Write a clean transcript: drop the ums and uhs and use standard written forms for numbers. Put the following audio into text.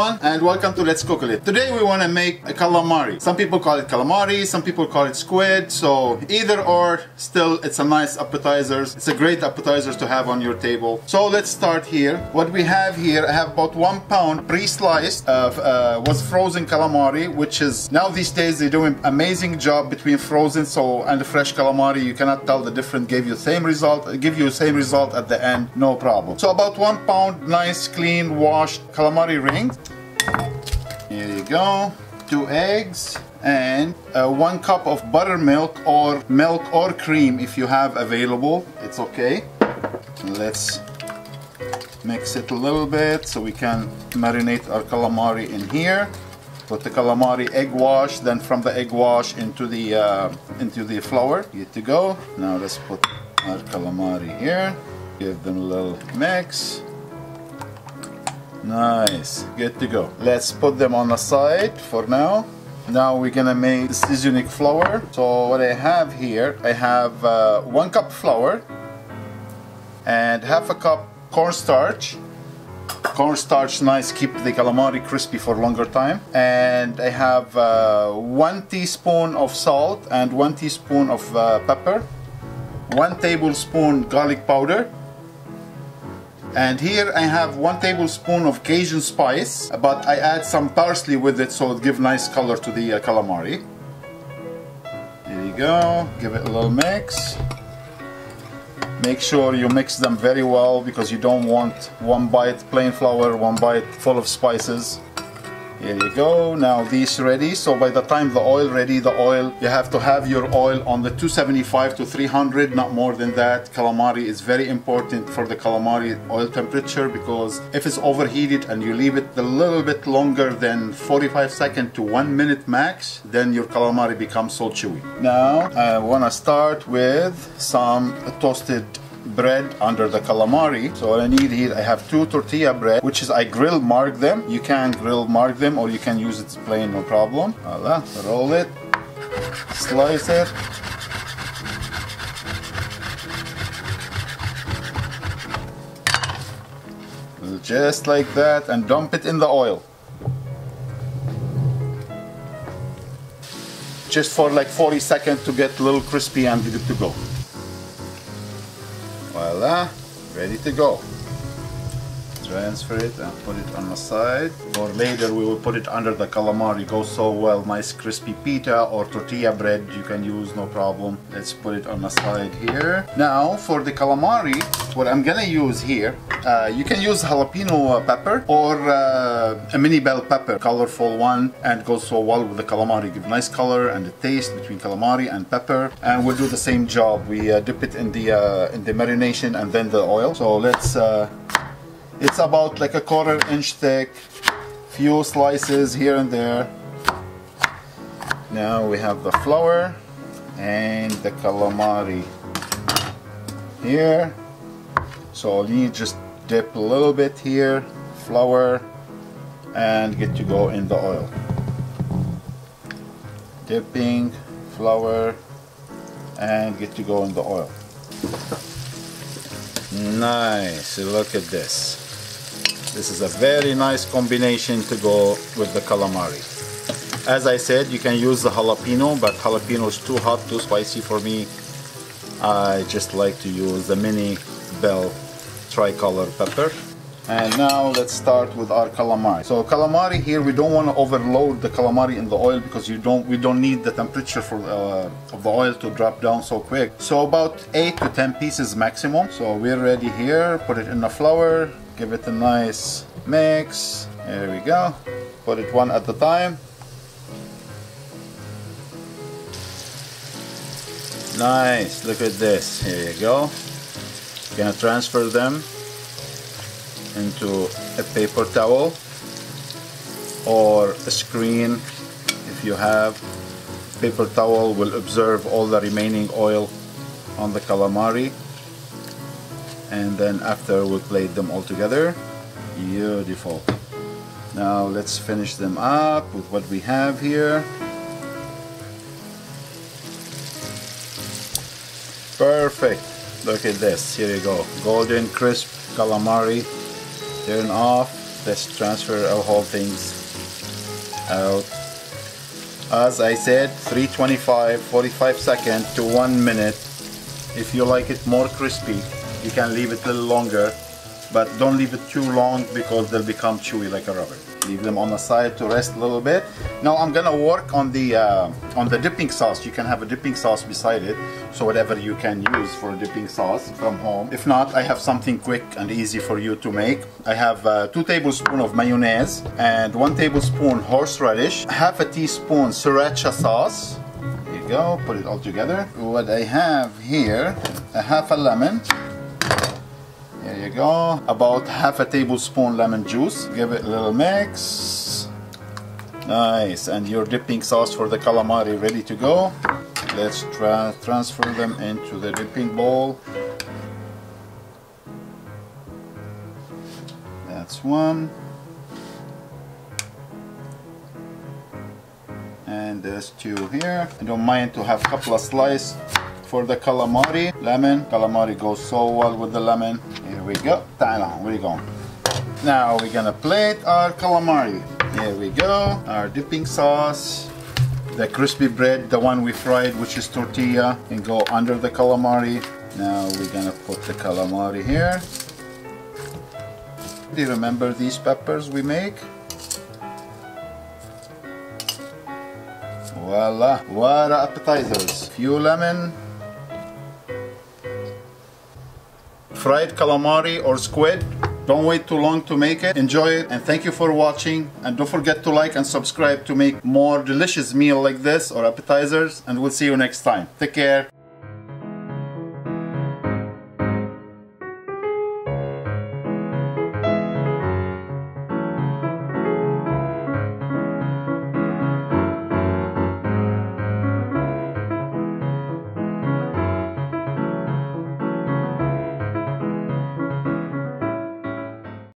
everyone, and welcome to Let's Cook It. Today we want to make a calamari. Some people call it calamari, some people call it squid, so either or, still it's a nice appetizer. It's a great appetizer to have on your table. So let's start here. What we have here, I have about 1 pound pre-sliced was frozen calamari, which is now these days they do an amazing job between frozen and fresh calamari. You cannot tell the difference. Give you same result at the end, no problem. So about 1 pound nice clean washed calamari rings. Here you go. 2 eggs and 1 cup of buttermilk or milk or cream if you have available. It's okay. Let's mix it a little bit so we can marinate our calamari in here. Put the calamari egg wash, then from the egg wash into the flour. Good to go. Now let's put our calamari here. Give them a little mix. Nice, good to go. Let's put them on the side for now. Now we're gonna make this unique flour. So what I have here, I have 1 cup flour and half a cup cornstarch. Cornstarch, nice, keep the calamari crispy for a longer time. And I have 1 teaspoon of salt and 1 teaspoon of pepper, 1 tablespoon garlic powder. And here I have 1 tablespoon of Cajun spice, but I add some parsley with it so it gives nice color to the calamari. Here you go, give it a little mix. Make sure you mix them very well because you don't want 1 bite plain flour, 1 bite full of spices. Here you go. Now these ready. So by the time the oil ready, you have to have your oil on the 275 to 300, not more than that. Calamari is very important for the calamari oil temperature because if it's overheated and you leave it a little bit longer than 45 seconds to 1 minute max, then your calamari becomes so chewy. Now I want to start with some toasted bread under the calamari. So what I need here, I have 2 tortilla bread, which is I grill mark them. You can grill mark them or you can use it plain, no problem. Voila, roll it, slice it. Just like that, and dump it in the oil. Just for like 40 seconds to get a little crispy and good to go. Voila, ready to go. Transfer it and put it on the side. Or later we will put it under the calamari. Goes so well, nice crispy pita or tortilla bread you can use, no problem. Let's put it on the side here. Now for the calamari, what I'm gonna use here, you can use jalapeno pepper or a mini bell pepper, colorful one, and goes so well with the calamari. Give nice color and the taste between calamari and pepper. And we'll do the same job. We dip it in the marination and then the oil. So let's. It's about like a 1/4 inch thick, few slices here and there. Now we have the flour and the calamari here. So you just dip a little bit here, flour, and get to go in the oil. Dipping, flour, and get to go in the oil. Nice, look at this. This is a very nice combination to go with the calamari. As I said, you can use the jalapeno, but jalapeno is too hot, too spicy for me. I just like to use the mini bell tricolor pepper. And now let's start with our calamari. So calamari here, we don't want to overload the calamari in the oil because we don't need the temperature of the oil to drop down so quick. So about 8 to 10 pieces maximum. So we're ready here. Put it in the flour. Give it a nice mix. There we go. Put it one at a time. Nice. Look at this. Here you go. Gonna transfer them into a paper towel or a screen. If you have paper towel, will absorb all the remaining oil on the calamari, and then after we'll plate them all together. Beautiful. Now let's finish them up with what we have here. Perfect. Look at this. Here you go. Golden crisp calamari. Turn off. Let's transfer our whole things out. As I said, 325, 45 seconds to 1 minute. If you like it more crispy, you can leave it a little longer, but don't leave it too long because they'll become chewy like a rubber. Leave them on the side to rest a little bit. Now I'm gonna work on the dipping sauce. You can have a dipping sauce beside it, so whatever you can use for a dipping sauce from home. If not, I have something quick and easy for you to make. I have 2 tablespoons of mayonnaise and 1 tablespoon horseradish, half a teaspoon sriracha sauce. There you go, put it all together. What I have here, a half a lemon. There you go, about half a tablespoon lemon juice. Give it a little mix. Nice, and your dipping sauce for the calamari ready to go. Let's transfer them into the dipping bowl. That's one. And there's 2 here. I don't mind to have a couple of slices for the calamari. Lemon, calamari goes so well with the lemon. Here we go. Where you going? Now we're gonna plate our calamari. Here we go. Our dipping sauce. The crispy bread, the one we fried, which is tortilla, can go under the calamari. Now we're gonna put the calamari here. Do you remember these peppers we make? Voila! What appetizers! Few lemon. Fried calamari or squid. Don't wait too long to make it. Enjoy it, and thank you for watching. And don't forget to like and subscribe to make more delicious meal like this or appetizers, and we'll see you next time. Take care.